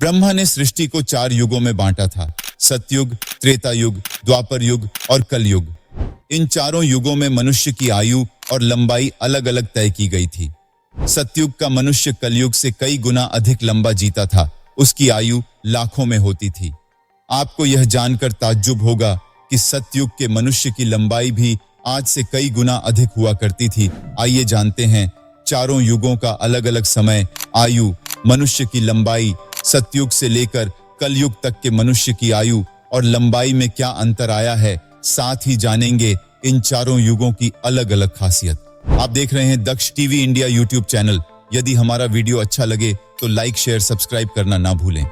ब्रह्मा ने सृष्टि को 4 युगों में बांटा था, सतयुग, त्रेता युग, द्वापर युग और कलयुग। इन चारों युगों में मनुष्य की आयु और लंबाई अलग अलग तय की गई थी। सतयुग का मनुष्य कलयुग से कई गुना अधिक लंबा जीता था, उसकी आयु लाखों में होती थी। आपको यह जानकर ताज्जुब होगा कि सतयुग के मनुष्य की लंबाई भी आज से कई गुना अधिक हुआ करती थी। आइए जानते हैं चारों युगों का अलग अलग समय, आयु, मनुष्य की लंबाई, सतयुग से लेकर कलयुग तक के मनुष्य की आयु और लंबाई में क्या अंतर आया है। साथ ही जानेंगे इन चारों युगों की अलग अलग खासियत। आप देख रहे हैं दक्ष टीवी इंडिया यूट्यूब चैनल। यदि हमारा वीडियो अच्छा लगे तो लाइक, शेयर, सब्सक्राइब करना ना भूलें।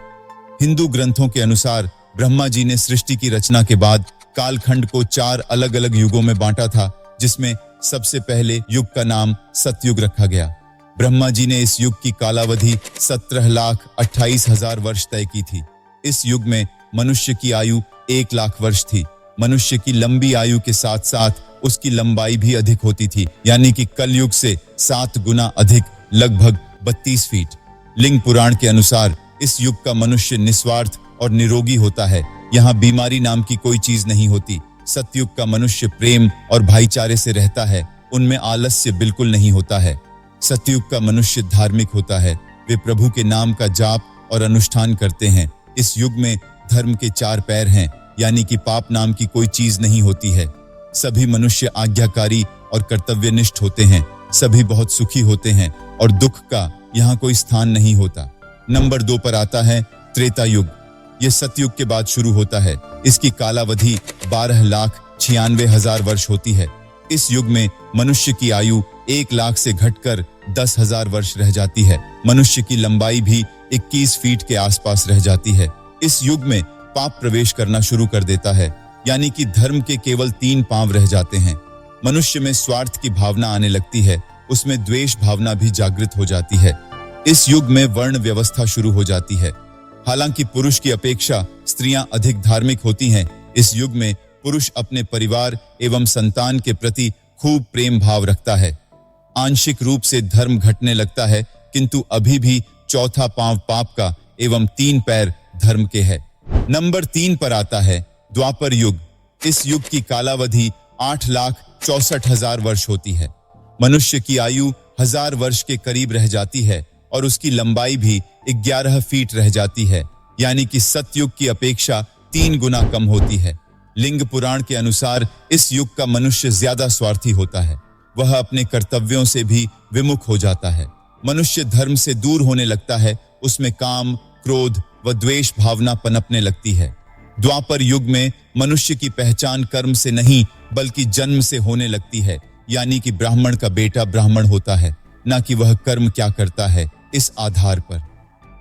हिंदू ग्रंथों के अनुसार ब्रह्मा जी ने सृष्टि की रचना के बाद कालखंड को 4 अलग अलग युगों में बांटा था, जिसमें सबसे पहले युग का नाम सतयुग रखा गया। ब्रह्मा जी ने इस युग की कालावधि 17,28,000 वर्ष तय की थी। इस युग में मनुष्य की आयु 1 लाख वर्ष थी। मनुष्य की लंबी आयु के साथ साथ उसकी लंबाई भी अधिक होती थी, यानी कि कलयुग से 7 गुना अधिक, लगभग 32 फीट। लिंग पुराण के अनुसार इस युग का मनुष्य निस्वार्थ और निरोगी होता है। यहाँ बीमारी नाम की कोई चीज नहीं होती। सतयुग का मनुष्य प्रेम और भाईचारे से रहता है, उनमें आलस्य बिल्कुल नहीं होता है। सतयुग का मनुष्य धार्मिक होता है, वे प्रभु के नाम का जाप और अनुष्ठान करते हैं। इस युग में धर्म के 4 पैर हैं, यानी कि पाप नाम की कोई चीज नहीं होती है। सभी मनुष्य आज्ञाकारी और कर्तव्यनिष्ठ होते हैं। सभी बहुत सुखी होते हैं और दुख का यहाँ कोई स्थान नहीं होता। नंबर 2 पर आता है त्रेता युग। यह सतयुग के बाद शुरू होता है। इसकी कालावधि 12,96,000 वर्ष होती है। इस युग में मनुष्य की आयु 1 लाख से घटकर 10,000 वर्ष रह जाती है। मनुष्य की लंबाई भी 21 फीट के आसपास रह जाती है। इस युग में पाप प्रवेश करना शुरू कर देता है, यानी कि धर्म के केवल 3 पांव रह जाते हैं। मनुष्य में स्वार्थ की भावना आने लगती है, उसमें द्वेष भावना भी जागृत हो जाती है। इस युग में वर्ण व्यवस्था शुरू हो जाती है। हालांकि पुरुष की अपेक्षा स्त्रियां अधिक धार्मिक होती हैं। इस युग में पुरुष अपने परिवार एवं संतान के प्रति खूब प्रेम भाव रखता है। आंशिक रूप से धर्म घटने लगता है, किंतु अभी भी चौथा पांव पाप का एवं 3 पैर धर्म के है। नंबर 3 पर आता है द्वापर युग। इस युग की कालावधि 8,64,000 वर्ष होती है। मनुष्य की आयु 1000 वर्ष के करीब रह जाती है और उसकी लंबाई भी 11 फीट रह जाती है, यानी कि सतयुग की अपेक्षा 3 गुना कम होती है। लिंग पुराण के अनुसार इस युग का मनुष्य ज्यादा स्वार्थी होता है। वह अपने कर्तव्यों से भी विमुख हो जाता है। मनुष्य धर्म से दूर होने लगता है। उसमें काम, क्रोध व द्वेष भावना पनपने लगती है। द्वापर युग में मनुष्य की पहचान कर्म से नहीं बल्कि जन्म से होने लगती है, यानी कि ब्राह्मण का बेटा ब्राह्मण होता है, न कि वह कर्म क्या करता है इस आधार पर।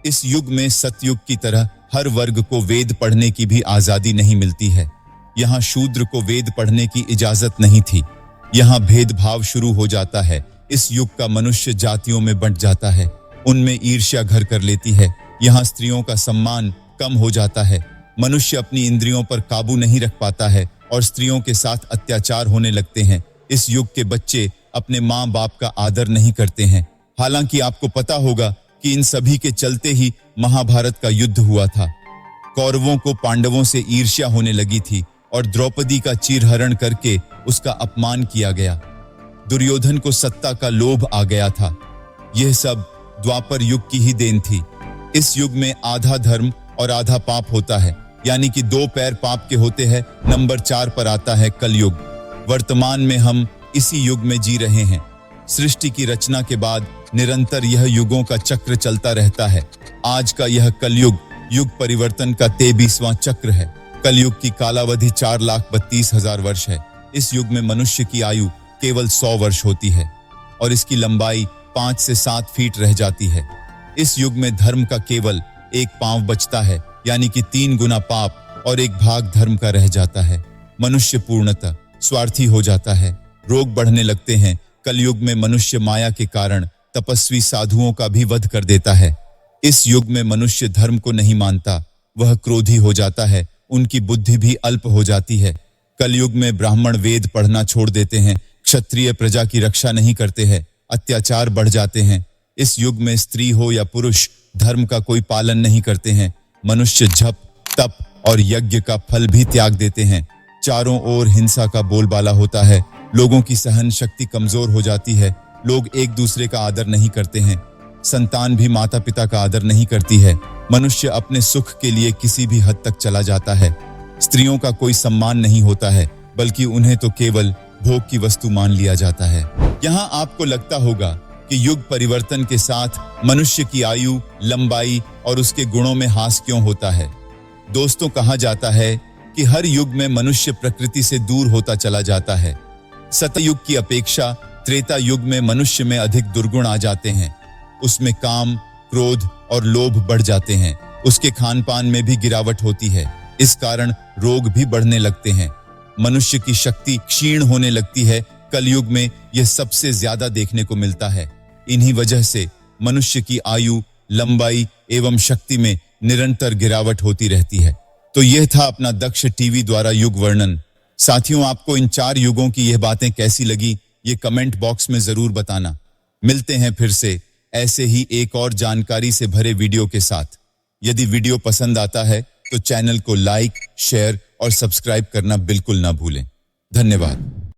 इस युग में सतयुग की तरह हर वर्ग को वेद पढ़ने की भी आजादी नहीं मिलती है। यहाँ शूद्र को वेद पढ़ने की इजाजत नहीं थी। यहाँ भेदभाव शुरू हो जाता है। इस युग का मनुष्य जातियों में बंट जाता है, उनमें ईर्ष्या घर कर लेती है। यहाँ स्त्रियों का सम्मान कम हो जाता है। मनुष्य अपनी इंद्रियों पर काबू नहीं रख पाता है और स्त्रियों के साथ अत्याचार होने लगते हैं। इस युग के बच्चे अपने माँ बाप का आदर नहीं करते हैं। हालांकि आपको पता होगा कि इन सभी के चलते ही महाभारत का युद्ध हुआ था। कौरवों को पांडवों से ईर्ष्या होने लगी थी और द्रौपदी का चीरहरण करके उसका अपमान किया गया। दुर्योधन को सत्ता का लोभ आ गया था। यह सब द्वापर युग की ही देन थी। इस युग में आधा धर्म और आधा पाप होता है, यानी कि 2 पैर पाप के होते हैं। नंबर 4 पर आता है कलयुग। वर्तमान में हम इसी युग में जी रहे हैं। सृष्टि की रचना के बाद निरंतर यह युगों का चक्र चलता रहता है। आज का यह कलयुग युग परिवर्तन का 23वां चक्र है। कलयुग की कालावधि 4,32,000 वर्ष है। इस युग में मनुष्य की आयु केवल 100 वर्ष होती है और इसकी लंबाई 5 से 7 फीट रह जाती है। इस युग में धर्म का केवल 1 पांव बचता है, यानी कि 3 गुना पाप और 1 भाग धर्म का रह जाता है। मनुष्य पूर्णतः स्वार्थी हो जाता है। रोग बढ़ने लगते हैं। कलयुग में मनुष्य माया के कारण तपस्वी साधुओं का भी वध कर देता है। इस युग में मनुष्य धर्म को नहीं मानता, वह क्रोधी हो जाता है, उनकी बुद्धि भी अल्प हो जाती है। कलयुग में ब्राह्मण वेद पढ़ना छोड़ देते हैं, क्षत्रिय प्रजा की रक्षा नहीं करते हैं, अत्याचार बढ़ जाते हैं। इस युग में स्त्री हो या पुरुष धर्म का कोई पालन नहीं करते हैं। मनुष्य जप, तप और यज्ञ का फल भी त्याग देते हैं। चारों ओर हिंसा का बोलबाला होता है। लोगों की सहन शक्ति कमजोर हो जाती है। लोग एक दूसरे का आदर नहीं करते हैं। संतान भी माता पिता का आदर नहीं करती है। मनुष्य अपने सुख के लिए किसी भी हद तक चला जाता है। स्त्रियों का कोई सम्मान नहीं होता है, बल्कि उन्हें तो केवल भोग की वस्तु मान लिया जाता है। यहाँ आपको लगता होगा कि युग परिवर्तन के साथ मनुष्य की आयु, लंबाई और उसके गुणों में ह्रास क्यों होता है। दोस्तों, कहा जाता है कि हर युग में मनुष्य प्रकृति से दूर होता चला जाता है। सतयुग की अपेक्षा त्रेता युग में मनुष्य में अधिक दुर्गुण आ जाते हैं। उसमें काम, क्रोध और लोभ बढ़ जाते हैं। उसके खान पान में भी गिरावट होती है। इस कारण रोग भी बढ़ने लगते हैं। मनुष्य की शक्ति क्षीण होने लगती है। कलयुग में यह सबसे ज्यादा देखने को मिलता है। इन्हीं वजह से मनुष्य की आयु, लंबाई एवं शक्ति में निरंतर गिरावट होती रहती है। तो यह था अपना दक्ष टीवी द्वारा युग वर्णन। साथियों, आपको इन 4 युगों की यह बातें कैसी लगी, ये कमेंट बॉक्स में जरूर बताना। मिलते हैं फिर से ऐसे ही एक और जानकारी से भरे वीडियो के साथ। यदि वीडियो पसंद आता है तो चैनल को लाइक, शेयर और सब्सक्राइब करना बिल्कुल ना भूलें। धन्यवाद।